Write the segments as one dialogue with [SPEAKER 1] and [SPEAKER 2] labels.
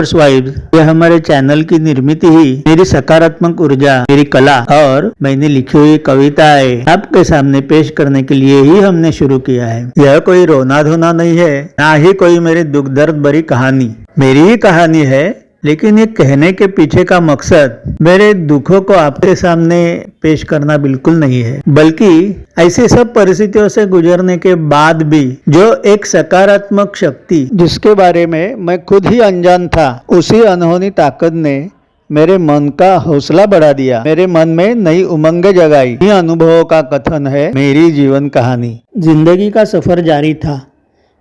[SPEAKER 1] Viewers vibes, ये हमारे channel की निर्मित ही मेरी सकारात्मक ऊर्जा, मेरी कला और मैंने लिखी हुई कविताएं आपके सामने पेश करने के लिए ही हमने शुरू किया है। यह कोई रोना धोना नहीं है, ना ही कोई मेरी दुख दर्द भरी कहानी। मेरी ही कहानी है, लेकिन ये कहने के पीछे का मकसद मेरे दुखों को आपके सामने पेश करना बिल्कुल नहीं है, बल्कि ऐसी सब परिस्थितियों से गुजरने के बाद भी जो एक सकारात्मक शक्ति जिसके बारे में मैं खुद ही अनजान था, उसी अनहोनी ताकत ने मेरे मन का हौसला बढ़ा दिया, मेरे मन में नई उमंग जगाई। इन अनुभवों का कथन है मेरी जीवन कहानी। जिंदगी का सफर जारी था।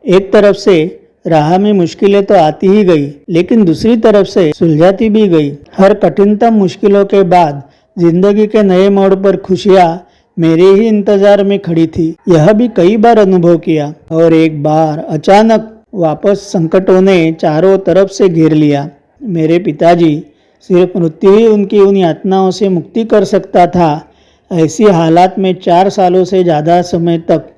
[SPEAKER 1] एक तरफ से राह में मुश्किलें तो आती ही गई, लेकिन दूसरी तरफ से सुलझाती भी गई। हर कठिनतम मुश्किलों के बाद जिंदगी के नए मोड़ पर खुशियाँ मेरे ही इंतजार में खड़ी थी। यह भी कई बार अनुभव किया, और एक बार अचानक वापस संकटों ने चारों तरफ से घेर लिया। मेरे पिताजी, सिर्फ मृत्यु ही उनकी उन यातनाओं से मुक्ति कर सकता था। ऐसी हालात में 4 सालों से ज़्यादा समय तक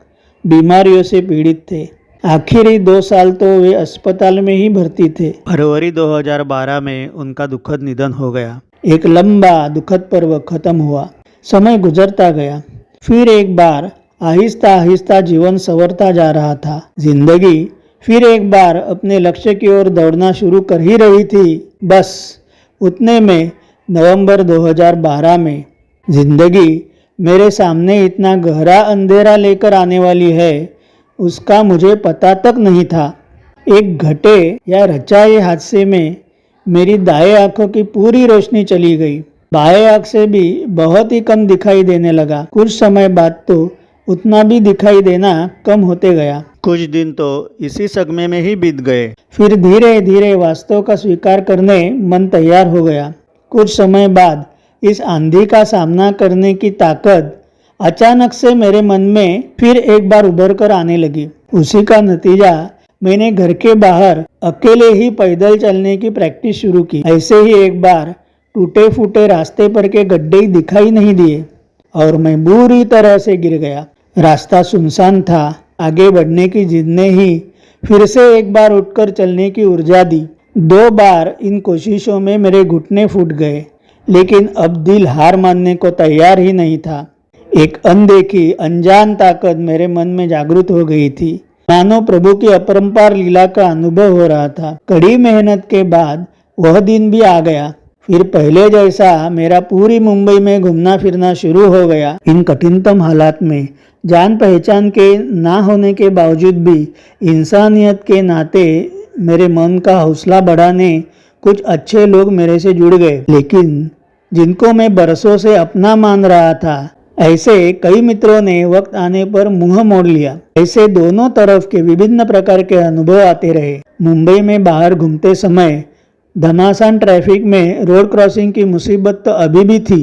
[SPEAKER 1] बीमारियों से पीड़ित थे। आखिरी 2 साल तो वे अस्पताल में ही भर्ती थे। फरवरी 2012 में उनका दुखद निधन हो गया। एक लंबा दुखद पर्व खत्म हुआ। समय गुजरता गया। फिर एक बार आहिस्ता आहिस्ता जीवन संवरता जा रहा था। जिंदगी फिर एक बार अपने लक्ष्य की ओर दौड़ना शुरू कर ही रही थी। बस उतने में नवंबर 2012 में जिंदगी मेरे सामने इतना गहरा अंधेरा लेकर आने वाली है, उसका मुझे पता तक नहीं था। एक घटे या रचाए हादसे में मेरी दाएं आंखों की पूरी रोशनी चली गई। बाएं आंख से भी बहुत ही कम दिखाई देने लगा। कुछ समय बाद तो उतना भी दिखाई देना कम होते गया। कुछ दिन तो इसी सदमे में ही बीत गए। फिर धीरे धीरे वास्तव का स्वीकार करने मन तैयार हो गया। कुछ समय बाद इस आंधी का सामना करने की ताकत अचानक से मेरे मन में फिर एक बार उभर कर आने लगी। उसी का नतीजा मैंने घर के बाहर अकेले ही पैदल चलने की प्रैक्टिस शुरू की। ऐसे ही एक बार टूटे फूटे रास्ते पर के गड्ढे ही दिखाई नहीं दिए और मैं बुरी तरह से गिर गया। रास्ता सुनसान था। आगे बढ़ने की जिद ने ही फिर से एक बार उठकर चलने की ऊर्जा दी। 2 बार इन कोशिशों में मेरे घुटने फूट गए, लेकिन अब दिल हार मानने को तैयार ही नहीं था। एक अनदेखी अनजान ताकत मेरे मन में जागृत हो गई थी। मानो प्रभु की अपरंपार लीला का अनुभव हो रहा था। कड़ी मेहनत के बाद वह दिन भी आ गया। फिर पहले जैसा मेरा पूरी मुंबई में घूमना फिरना शुरू हो गया। इन कठिनतम हालात में जान पहचान के ना होने के बावजूद भी इंसानियत के नाते मेरे मन का हौसला बढ़ाने कुछ अच्छे लोग मेरे से जुड़ गए, लेकिन जिनको मैं बरसों से अपना मान रहा था, ऐसे कई मित्रों ने वक्त आने पर मुंह मोड़ लिया। ऐसे दोनों तरफ के विभिन्न प्रकार के अनुभव आते रहे। मुंबई में बाहर घूमते समय घमासान ट्रैफिक में रोड क्रॉसिंग की मुसीबत तो अभी भी थी।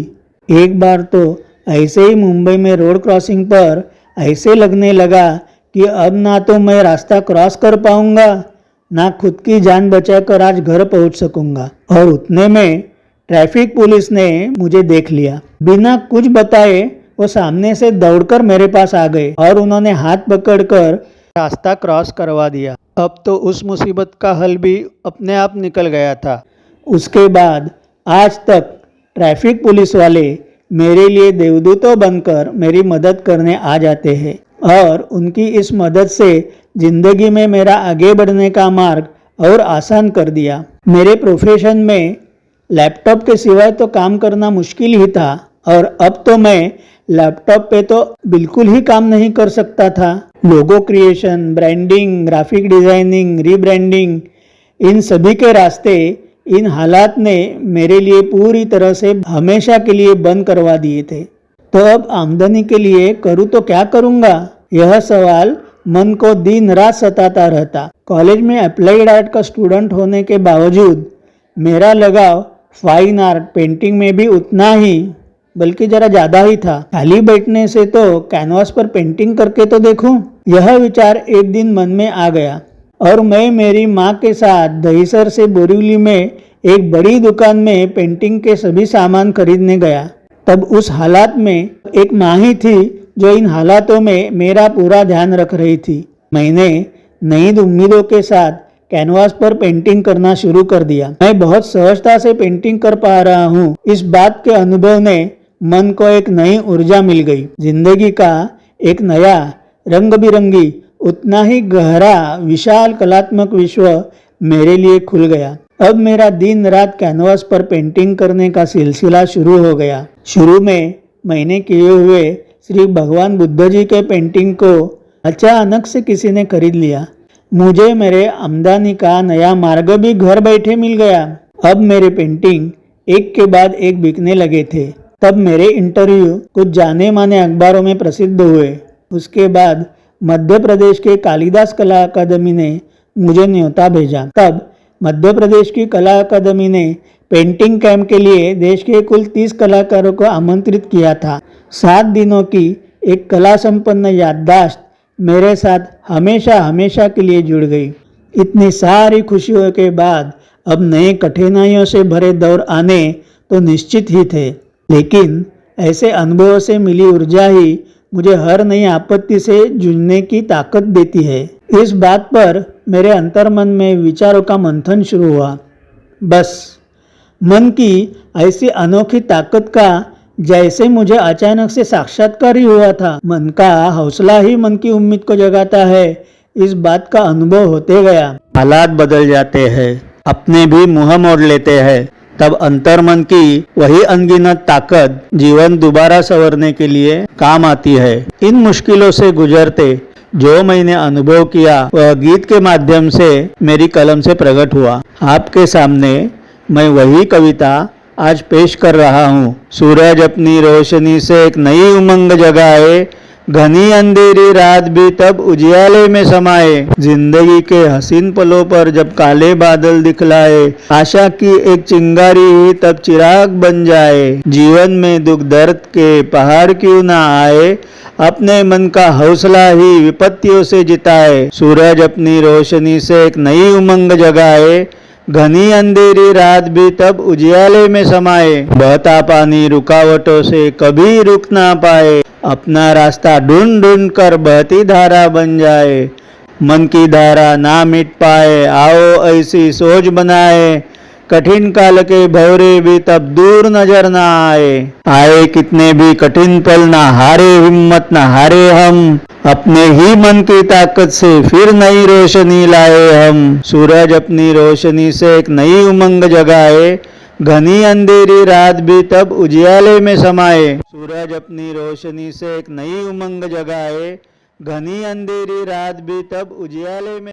[SPEAKER 1] एक बार तो ऐसे ही मुंबई में रोड क्रॉसिंग पर ऐसे लगने लगा कि अब ना तो मैं रास्ता क्रॉस कर पाऊंगा, ना खुद की जान बचाकर आज घर पहुंच सकूंगा। और उतने में ट्रैफिक पुलिस ने मुझे देख लिया। बिना कुछ बताए वो सामने से दौड़कर मेरे पास आ गए और उन्होंने हाथ पकड़कर रास्ता क्रॉस करवा दिया। अब तो उस मुसीबत का हल भी अपने आप निकल गया था। उसके बाद आज तक ट्रैफिक पुलिस वाले मेरे लिए देवदूतों बनकर मेरी मदद करने आ जाते हैं, और उनकी इस मदद से जिंदगी में मेरा आगे बढ़ने का मार्ग और आसान कर दिया। मेरे प्रोफेशन में लैपटॉप के सिवाय तो काम करना मुश्किल ही था, और अब तो मैं लैपटॉप पे तो बिल्कुल ही काम नहीं कर सकता था। Logo creation, branding, graphic designing, rebranding, इन सभी के रास्ते इन हालात ने मेरे लिए पूरी तरह से हमेशा के लिए बंद करवा दिए थे। तो अब आमदनी के लिए करूँ तो क्या करूँगा, यह सवाल मन को दिन रात सताता रहता। कॉलेज में अप्लाइड आर्ट का स्टूडेंट होने के बावजूद मेरा लगाव फाइन आर्ट, पेंटिंग में भी उतना ही, बल्कि जरा ज़्यादा ही था। खाली बैठने से तो कैनवास पर पेंटिंग करके तो देखूं, यह विचार एक दिन मन में आ गया और मैं मेरी माँ के साथ दहीसर से बोरीवली में एक बड़ी दुकान में पेंटिंग के सभी सामान खरीदने गया। तब उस हालात में एक माँ ही थी जो इन हालातों में मेरा पूरा ध्यान रख रही थी। मैंने नई उम्मीदों के साथ कैनवास पर पेंटिंग करना शुरू कर दिया। मैं बहुत सहजता से पेंटिंग कर पा रहा हूँ। इस बात के अनुभव ने मन को एक नई ऊर्जा मिल गई। जिंदगी का एक नया रंग बिरंगी उतना ही गहरा विशाल कलात्मक विश्व मेरे लिए खुल गया। अब मेरा दिन रात कैनवास पर पेंटिंग करने का सिलसिला शुरू हो गया। शुरू में मैंने किए हुए श्री भगवान बुद्ध जी के पेंटिंग को अचानक से किसी ने खरीद लिया। मुझे मेरे आमदनी का नया मार्ग भी घर बैठे मिल गया। अब मेरे पेंटिंग एक के बाद एक बिकने लगे थे। तब मेरे इंटरव्यू कुछ जाने माने अखबारों में प्रसिद्ध हुए। उसके बाद मध्य प्रदेश के कालिदास कला अकादमी ने मुझे न्योता भेजा। तब मध्य प्रदेश की कला अकादमी ने पेंटिंग कैंप के लिए देश के कुल 30 कलाकारों को आमंत्रित किया था। 7 दिनों की एक कला संपन्न याददाश्त मेरे साथ हमेशा हमेशा के लिए जुड़ गई। इतनी सारी खुशियों के बाद अब नए कठिनाइयों से भरे दौर आने तो निश्चित ही थे, लेकिन ऐसे अनुभवों से मिली ऊर्जा ही मुझे हर नई आपत्ति से जूझने की ताकत देती है। इस बात पर मेरे अंतर्मन में विचारों का मंथन शुरू हुआ। बस मन की ऐसी अनोखी ताकत का जैसे मुझे अचानक से साक्षात्कार ही हुआ था। मन का हौसला ही मन की उम्मीद को जगाता है, इस बात का अनुभव होते गया। हालात बदल जाते हैं, अपने भी मुंह मोड़ लेते हैं, तब अंतर्मन की वही अनगिनत ताकत जीवन दोबारा संवरने के लिए काम आती है। इन मुश्किलों से गुजरते जो मैंने अनुभव किया वह गीत के माध्यम से मेरी कलम से प्रकट हुआ। आपके सामने मैं वही कविता आज पेश कर रहा हूँ। सूरज अपनी रोशनी से एक नई उमंग जगाए, घनी अंधेरी रात भी तब उजियाले में समाए। जिंदगी के हसीन पलों पर जब काले बादल दिखलाए, आशा की एक चिंगारी ही तब चिराग बन जाए। जीवन में दुख दर्द के पहाड़ क्यों ना आए, अपने मन का हौसला ही विपत्तियों से जिताए। सूरज अपनी रोशनी से एक नई उमंग जगाए, घनी अंधेरी रात भी तब उजियाले में समाए। बहता पानी रुकावटों से कभी रुक ना पाए, अपना रास्ता ढूंढ ढूंढ कर बहती धारा बन जाए। मन की धारा ना मिट पाए, आओ ऐसी सोच बनाए, कठिन काल के भंवरे भी तब दूर नजर ना आए। आए कितने भी कठिन पल ना हारे हिम्मत ना हारे हम, अपने ही मन की ताकत से फिर नई रोशनी लाए हम। सूरज अपनी रोशनी से एक नई उमंग जगाए, घनी अंधेरी रात भी तब उजियाले में समाए। सूरज अपनी रोशनी से एक नई उमंग जगाए, घनी अंधेरी रात भी तब उजियाले में